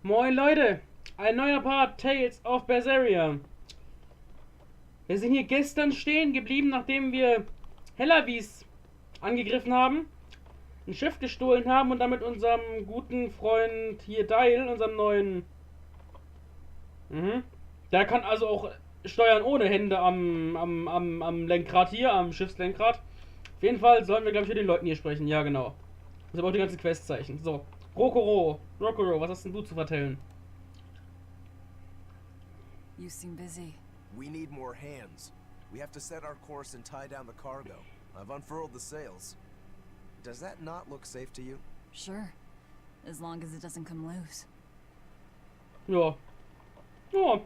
Moin Leute, ein neuer Part Tales of Berseria. Wir sind hier gestern stehen geblieben, nachdem wir Hellavis angegriffen haben, ein Schiff gestohlen haben und damit unserem guten Freund hier Dial, unserem neuen... Der kann also auch steuern ohne Hände am Lenkrad hier, am Schiffslenkrad. Auf jeden Fall sollen wir, glaube ich, mit den Leuten hier sprechen. Ja, genau. Das ist aber auch die ganzen Questzeichen. So, Rokoro, was hast denn du zu vertellen? You seem busy. We need more hands. We have to set our course and tie down the cargo. I've unfurled the sails. Does that not look safe to you? Sure. As long as it doesn't come loose. Ja. Ja.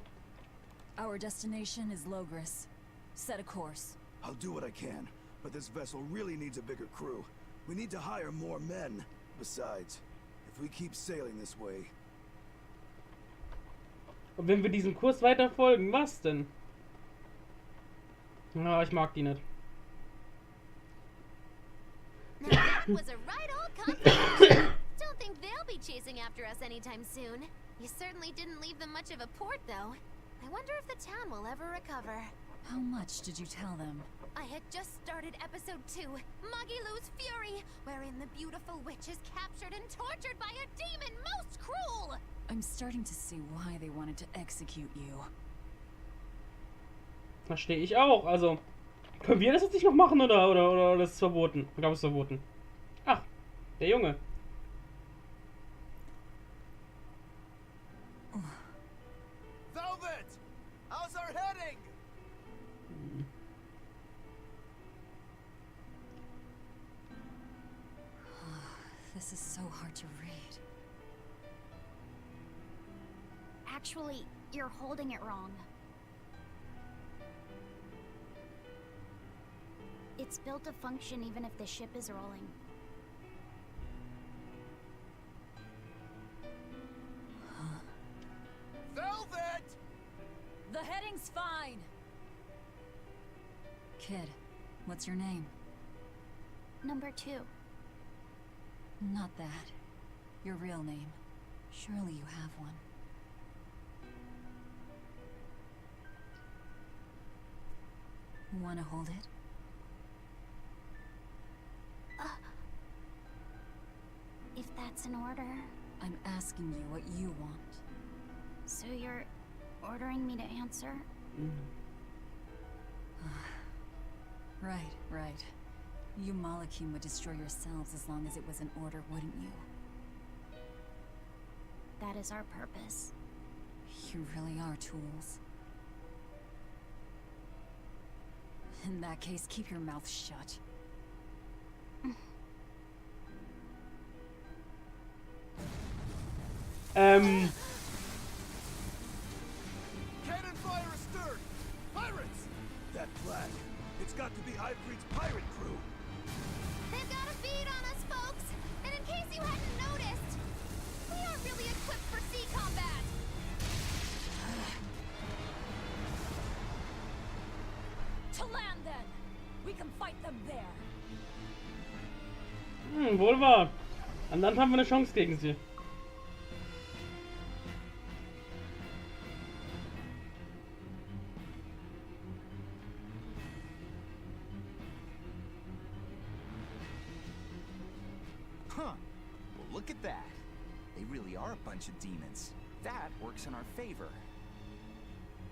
Our destination is Logris. Set a course. I'll do what I can, but this vessel really needs a bigger crew. We need to hire more men. Besides, if we keep sailing this way... Und wenn wir diesem Kurs weiter folgen, was denn? Ja, ich mag die nicht. Now that was a right old confirmation. Don't think they'll be chasing after us anytime soon. You certainly didn't leave them much of a port, though. I wonder if the town will ever recover. How much did you tell them? I had just started episode 2, Magilu's Fury, wherein the beautiful witch is captured and tortured by a demon most cruel. I'm starting to see why they wanted to execute you. Verstehe ich auch. Also, können wir das jetzt nicht noch machen oder das ist verboten? Ich glaube, es ist verboten. Ach, der Junge. Velvet! How's our heading? This is so hard to read. Actually, you're holding it wrong. It's built to function even if the ship is rolling. Velvet! The heading's fine! Kid, what's your name? Number 2. Not that. Your real name. Surely you have one. Wanna hold it? If that's an order. I'm asking you what you want. So you're ordering me to answer? Right. You Malakim would destroy yourselves as long as it was an order, wouldn't you? That is our purpose. You really are tools. In that case, keep your mouth shut. Cannon fire astern! Pirates! That flag, it's got to be Aifreds' pirate crew. They've got a bead on us, folks! And in case you hadn't noticed, we aren't really equipped for sea combat! To land, then! We can fight them there! Wohl wahr. An Land haben wir eine Chance gegen sie. Huh. Well, look at that. They really are a bunch of demons. That works in our favor.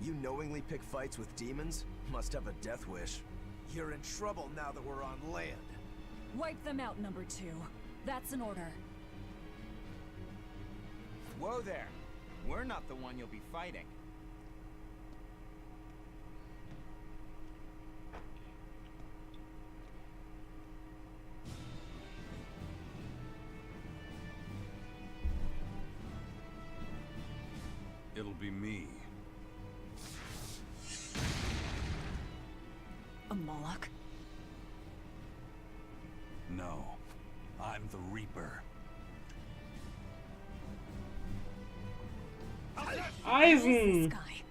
You knowingly pick fights with demons? Must have a death wish. You're in trouble now that we're on land. Wipe them out, number 2. That's an order. Whoa there. We're not the one you'll be fighting. It'll be me. A Moloch? No, I'm the Reaper. Eisen! Sky.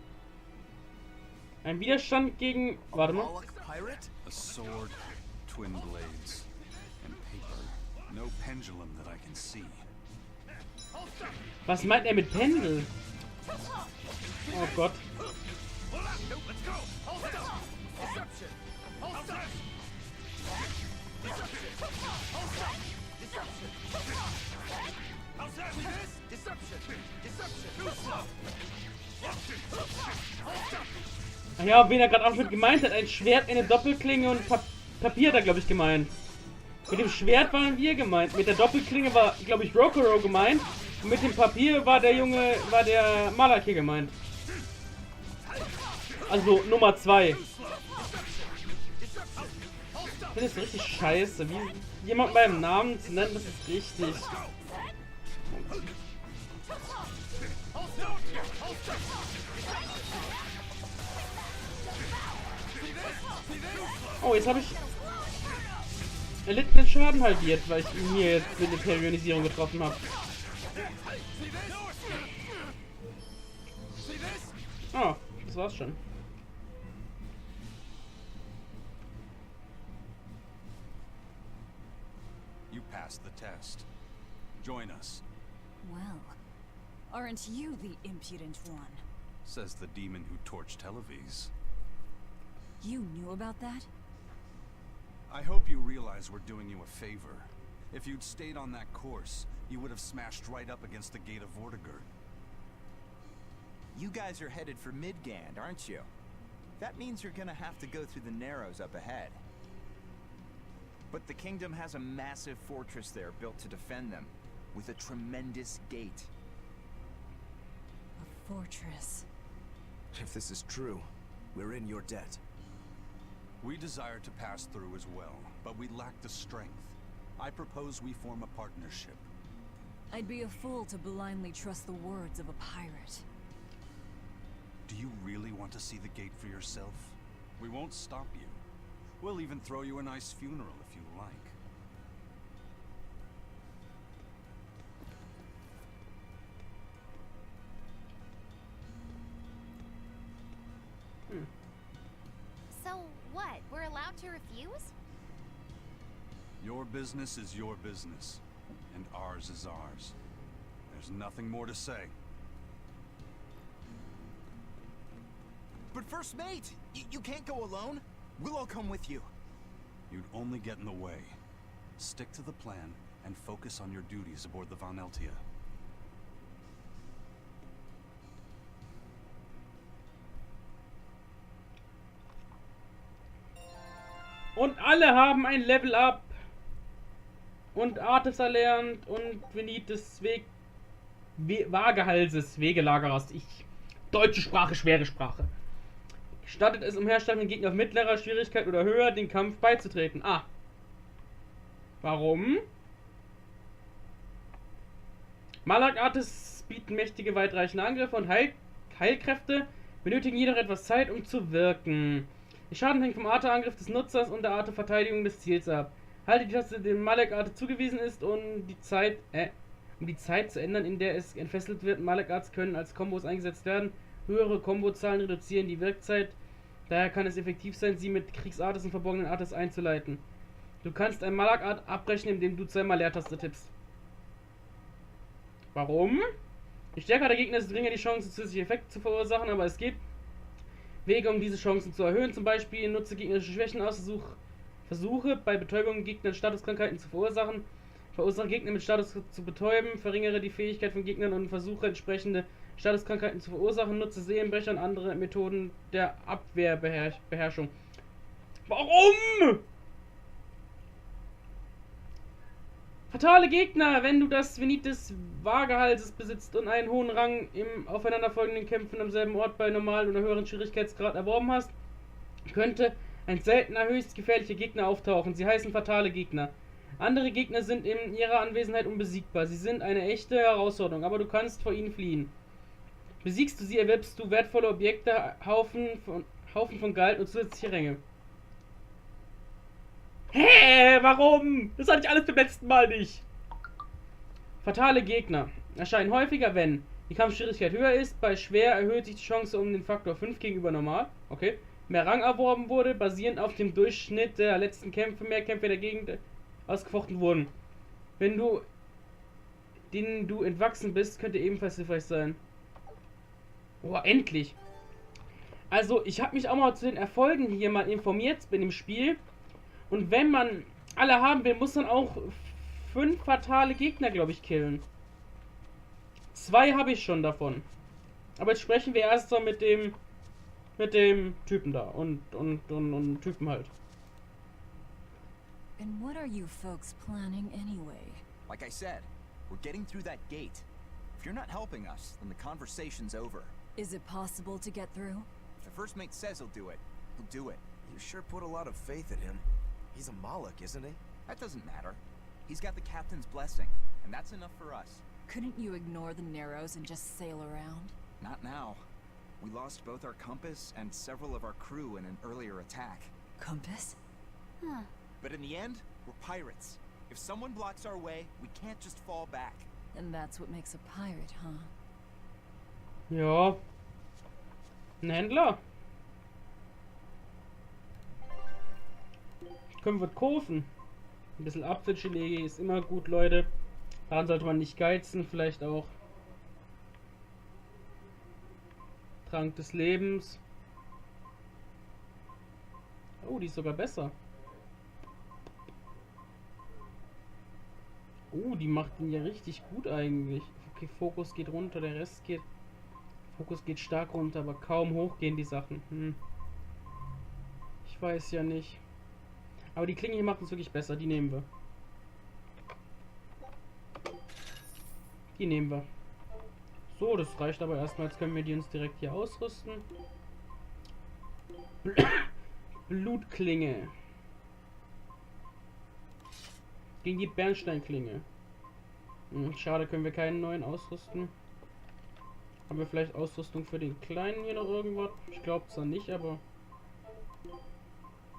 Ein Widerstand gegen... Warte mal. Moloch pirate? A sword, twin blades, and paper. No pendulum that I can see. Was meint er mit Pendel? Oh Gott. Ach ja, wen er gerade auch schon gemeint hat, ein Schwert, eine Doppelklinge und Papier hat er, glaube ich, gemeint. Mit dem Schwert waren wir gemeint, mit der Doppelklinge war, glaube ich, Rokoro gemeint und mit dem Papier war der Malaki gemeint. Also Nummer 2. Das ist richtig scheiße, wie jemand beim Namen zu nennen, das ist richtig. Oh, jetzt habe ich erlittenen Schaden halbiert, weil ich mir jetzt mit der Perionisierung getroffen habe. Oh, das war's schon. You passed the test. Join us, Well, aren't you the impudent one? says the demon who torched Televis. You knew about that? I hope you realize we're doing you a favor. If you'd stayed on that course, you would have smashed right up against the gate of Vortigern. You guys are headed for Midgand, aren't you? That means you're gonna have to go through the Narrows up ahead. But the kingdom has a massive fortress there built to defend them, with a tremendous gate. A fortress. If this is true, we're in your debt. We desire to pass through as well, but we lack the strength. I propose we form a partnership. I'd be a fool to blindly trust the words of a pirate. Do you really want to see the gate for yourself? We won't stop you. We'll even throw you a nice funeral if you like. So what? We're allowed to refuse? Your business is your business, and ours is ours. There's nothing more to say. But First Mate, you can't go alone. We'll all come with you. You'd only get in the way. Stick to the plan and focus on your duties aboard the Vaneltia. Und alle haben ein Level Up. Und Artes erlernt und Venit des Waagehalses, Wegelagerers. Deutsche Sprache, schwere Sprache. Gestattet es umherstehenden Gegner auf mittlerer Schwierigkeit oder höher, den Kampf beizutreten. Ah. Warum? Malak-Artes bieten mächtige, weitreichende Angriffe und Heilkräfte, benötigen jedoch etwas Zeit, um zu wirken. Der Schaden hängt vom Arte-Angriff des Nutzers und der Arte-Verteidigung des Ziels ab. Halte die Taste, dem Malak-Arte zugewiesen ist, um die Zeit zu ändern, in der es entfesselt wird. Malak-Arts können als Kombos eingesetzt werden. Höhere Kombozahlen reduzieren die Wirkzeit. Daher kann es effektiv sein, sie mit Kriegsartes und verborgenen Artes einzuleiten. Du kannst ein Malak-Art abbrechen, indem du zweimal Leertaste tippst. Warum? Je stärker der Gegner ist, geringer die Chance, zusätzliche Effekte zu verursachen, aber es gibt Wege, um diese Chancen zu erhöhen. Zum Beispiel nutze gegnerische Schwächen aus, versuche bei Betäubung Gegnern Statuskrankheiten zu verursachen, verursache Gegner mit Status zu betäuben, verringere die Fähigkeit von Gegnern und versuche entsprechende Statuskrankheiten zu verursachen, nutze Seelenbrecher und andere Methoden der Abwehrbeherrschung. Warum? Fatale Gegner, wenn du das Venit des Waagehalses besitzt und einen hohen Rang im aufeinanderfolgenden Kämpfen am selben Ort bei normalen oder höheren Schwierigkeitsgrad erworben hast, könnte ein seltener, höchst gefährlicher Gegner auftauchen. Sie heißen fatale Gegner. Andere Gegner sind in ihrer Anwesenheit unbesiegbar. Sie sind eine echte Herausforderung, aber du kannst vor ihnen fliehen. Besiegst du sie, erwirbst du wertvolle Objekte, Haufen von Geld und zusätzliche Ränge. Hä, warum? Das hatte ich alles beim letzten Mal nicht. Fatale Gegner erscheinen häufiger, wenn die Kampfschwierigkeit höher ist. Bei schwer erhöht sich die Chance um den Faktor 5 gegenüber normal. Okay. Mehr Rang erworben wurde, basierend auf dem Durchschnitt der letzten Kämpfe, mehr Kämpfe der Gegend ausgefochten wurden. Wenn du denen du entwachsen bist, könnte ebenfalls hilfreich sein. Oh, endlich. Also, ich habe mich auch mal zu den Erfolgen hier mal informiert in dem Spiel. Und wenn man alle haben will, muss man auch 5 fatale Gegner, glaube ich, killen. 2 habe ich schon davon. Aber jetzt sprechen wir erst mal mit dem Typen da und Typen halt. And what are you folks planning anyway? Like I said, we're getting through that gate. If you're not helping us, then the conversation's over. Is it possible to get through? If the first mate says he'll do it, he'll do it. You sure put a lot of faith in him. He's a Moloch, isn't he? That doesn't matter. He's got the captain's blessing, and that's enough for us. Couldn't you ignore the Narrows and just sail around? Not now. We lost both our compass and several of our crew in an earlier attack. Compass? Huh. But in the end, we're pirates. If someone blocks our way, we can't just fall back. And that's what makes a pirate, huh? Ja. Ein Händler. Können wir kaufen. Ein bisschen Apfelgelee ist immer gut, Leute. Daran sollte man nicht geizen, vielleicht auch. Trank des Lebens. Oh, die ist sogar besser. Oh, die macht den ja richtig gut eigentlich. Okay, Fokus geht runter, der Rest geht... Fokus geht stark runter, aber kaum hoch gehen die Sachen. Ich weiß ja nicht. Aber die Klinge hier macht uns wirklich besser, die nehmen wir. Die nehmen wir. So, das reicht aber erstmal. Jetzt können wir die uns direkt hier ausrüsten. Blutklinge. Gegen die Bernsteinklinge. Schade, können wir keinen neuen ausrüsten. Haben wir vielleicht Ausrüstung für den Kleinen hier noch irgendwas? Ich glaube zwar nicht, aber...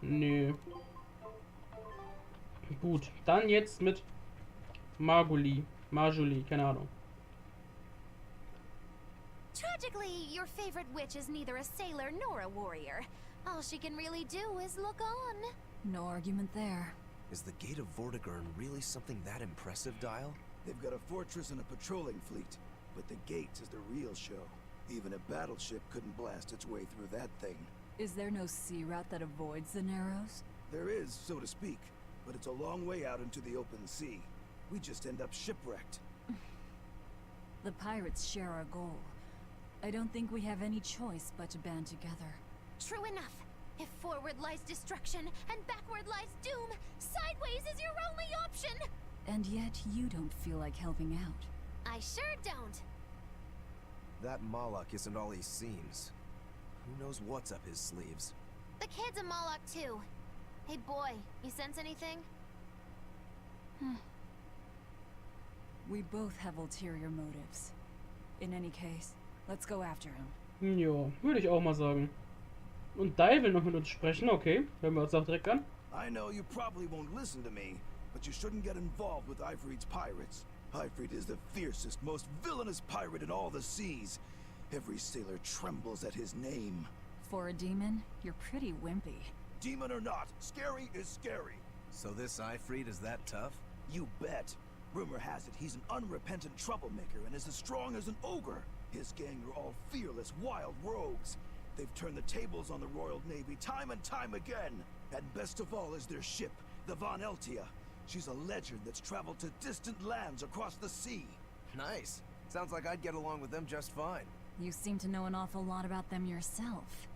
Nö. Gut, dann jetzt mit Marjolie, keine Ahnung. Tragically, your favorite witch is neither a sailor nor a warrior. All she can really do is look on. No argument there. Is the Gate of Vortigern really something that impressive, Dial? They've got a fortress and a patrolling fleet, but the gate is the real show. Even a battleship couldn't blast its way through that thing. Is there no sea route that avoids the Narrows? There is, so to speak, but it's a long way out into the open sea. We just end up shipwrecked. The pirates share our goal. I don't think we have any choice but to band together. True enough. If forward lies destruction and backward lies doom, sideways is your only option. And yet you don't feel like helping out. I sure don't. That Moloch isn't all he seems. Who knows what's up his sleeves? The kid's a Moloch too. Hey boy, you sense anything? We both have ulterior motives. In any case, let's go after him. Ja, würde ich auch mal sagen. Und Dai will noch mit uns sprechen, okay. Hören wir uns auch direkt an. I know you probably won't listen to me, but you shouldn't get involved with Aifreds pirates. Aifred is the fiercest, most villainous pirate in all the seas. Every sailor trembles at his name. For a demon, you're pretty wimpy. Demon or not, scary is scary. So this Aifred is that tough? You bet. Rumor has it he's an unrepentant troublemaker and is as strong as an ogre. His gang are all fearless, wild rogues. They've turned the tables on the Royal Navy time and time again. And best of all is their ship, the Von Eltia. She's a legend that's traveled to distant lands across the sea. Nice. Sounds like I'd get along with them just fine. You seem to know an awful lot about them yourself.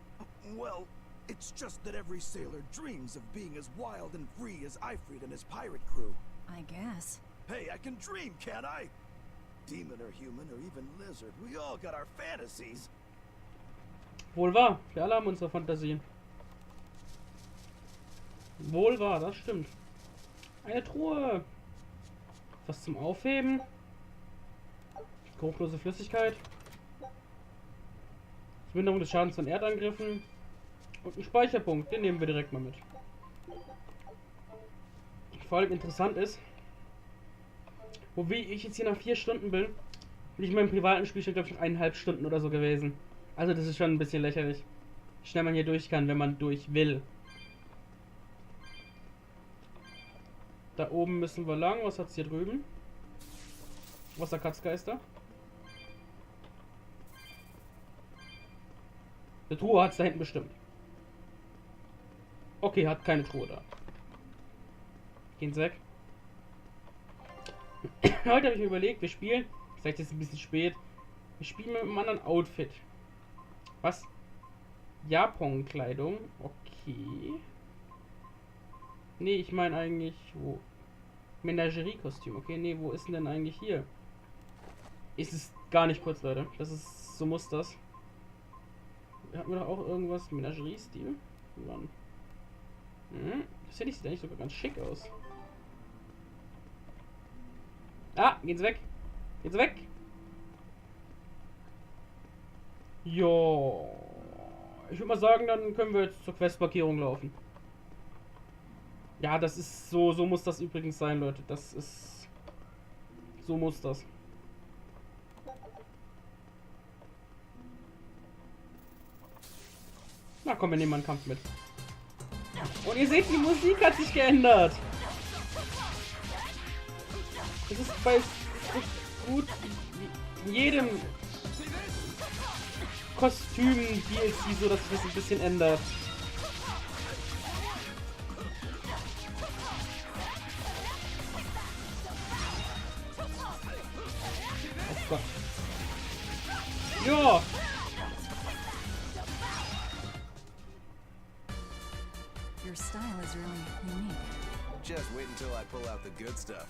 Well, it's just that every sailor dreams of being as wild and free as Aifred and his pirate crew. I guess. Hey, I can dream, can't I? Demon or human or even lizard, we all got our fantasies. Wohl wahr, wir alle haben unsere Fantasien. Wohl wahr, das stimmt. Eine Truhe. Was zum Aufheben. Geruchlose Flüssigkeit. Minderung des Schadens von Erdangriffen. Und ein Speicherpunkt, den nehmen wir direkt mal mit. Vor allem interessant ist, wo wie ich jetzt hier nach 4 Stunden bin, bin ich in meinem privaten Spielstand, glaube ich, noch 1,5 Stunden oder so gewesen. Also das ist schon ein bisschen lächerlich. Wie schnell man hier durch kann, wenn man durch will. Da oben müssen wir lang. Was hat's hier drüben? Wasserkatzgeister. Eine Truhe hat es da hinten bestimmt. Okay, hat keine Truhe da. Gehen Sie weg. Heute habe ich mir überlegt, wir spielen. Vielleicht ist es ein bisschen spät. Wir spielen mit einem anderen Outfit. Was? Japon-Kleidung. Okay. Nee, ich meine eigentlich, wo? Menagerie-Kostüm. Okay, nee, wo ist denn eigentlich hier? Ist es gar nicht kurz, Leute. Das ist, so muss das. Hatten wir doch auch irgendwas? Menagerie-Stil? Das finde ich, sieht eigentlich sogar ganz schick aus. Ah, gehen Sie weg. Gehen Sie weg. Jo. Ich würde mal sagen, dann können wir jetzt zur Questmarkierung laufen. Ja, das ist so muss das übrigens sein, Leute. Das ist... So muss das. Na komm, wir nehmen mal einen Kampf mit. Und ihr seht, die Musik hat sich geändert. Das ist bei so gut wie in jedem Kostüm-DLC so, dass sich das ein bisschen ändert. Oh Gott. Ja. Your style is really unique. Just wait until I pull out the good stuff.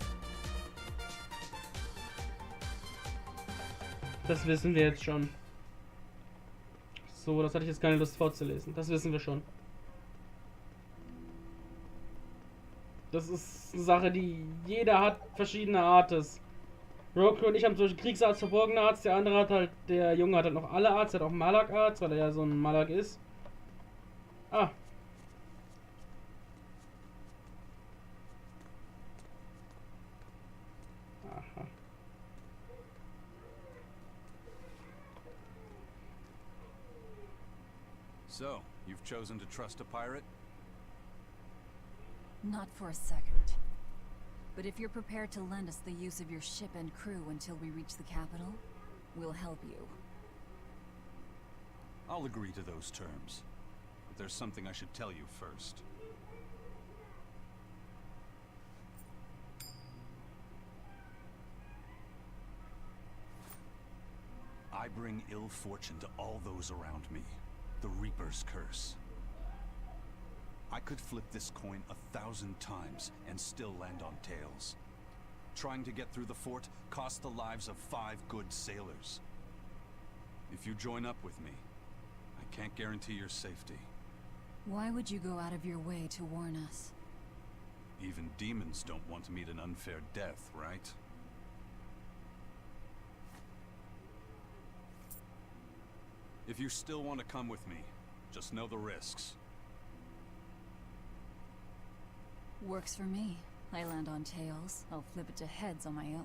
Das wissen wir jetzt schon. So, das hatte ich jetzt keine Lust vorzulesen. Das wissen wir schon. Das ist eine Sache, die jeder hat verschiedene Artes. Roku und ich haben zum Beispiel Kriegsarzt, verborgene Arzt, der andere hat halt, der Junge hat halt noch alle Arzt, der hat auch Malak-Arzt, weil er ja so ein Malak ist. Ah. Aha. So, you've chosen to trust a pirate? Not for a second. But if you're prepared to lend us the use of your ship and crew until we reach the capital, we'll help you. I'll agree to those terms. But there's something I should tell you first. I bring ill fortune to all those around me. The Reaper's curse. I could flip this coin 1,000 times and still land on tails. Trying to get through the fort cost the lives of 5 good sailors. If you join up with me, I can't guarantee your safety. Why would you go out of your way to warn us? Even demons don't want to meet an unfair death, right? If you still want to come with me, just know the risks. Works for me. I land on tails, I'll flip it to heads on my own.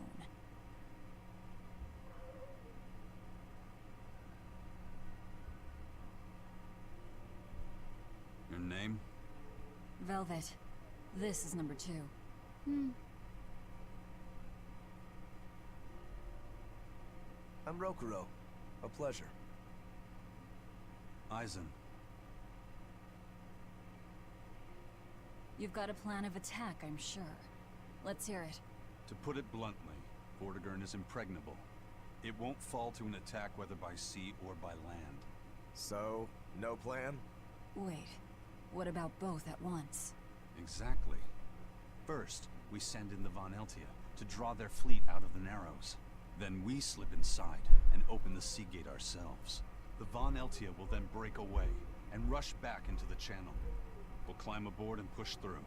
Your name? Velvet. This is number 2. I'm Rokuro. A pleasure. Aizen. You've got a plan of attack, I'm sure. Let's hear it. To put it bluntly, Vortigern is impregnable. It won't fall to an attack whether by sea or by land. So, no plan? Wait, what about both at once? Exactly. First, we send in the Von Eltia to draw their fleet out of the Narrows. Then we slip inside and open the sea gate ourselves. The Von Eltia will then break away and rush back into the channel. We'll climb aboard and push through.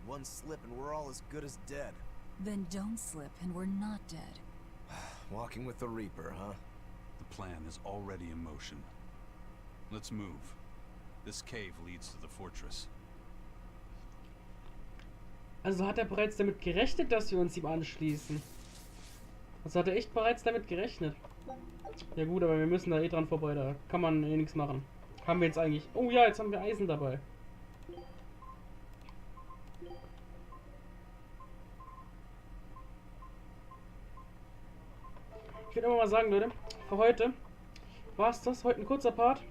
One slip and we're all as good as dead. Then don't slip and we're not dead. Walking with the Reaper, huh? The plan is already in motion. Let's move. This cave leads to the fortress. Also hat er bereits damit gerechnet, dass wir uns ihm anschließen. Also hat er echt bereits damit gerechnet. Ja gut, aber wir müssen da eh dran vorbei, da kann man eh nichts machen. Haben wir jetzt eigentlich... Oh ja, jetzt haben wir Eisen dabei. Ich würde immer mal sagen, Leute, für heute war es das. Heute ein kurzer Part,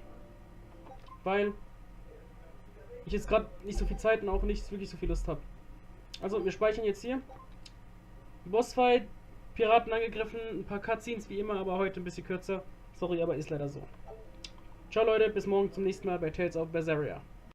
weil ich jetzt gerade nicht so viel Zeit und auch nicht wirklich so viel Lust habe. Also, wir speichern jetzt hier. Bossfight, Piraten angegriffen, ein paar Cutscenes wie immer, aber heute ein bisschen kürzer. Sorry, aber ist leider so. Ciao Leute, bis morgen zum nächsten Mal bei Tales of Berseria.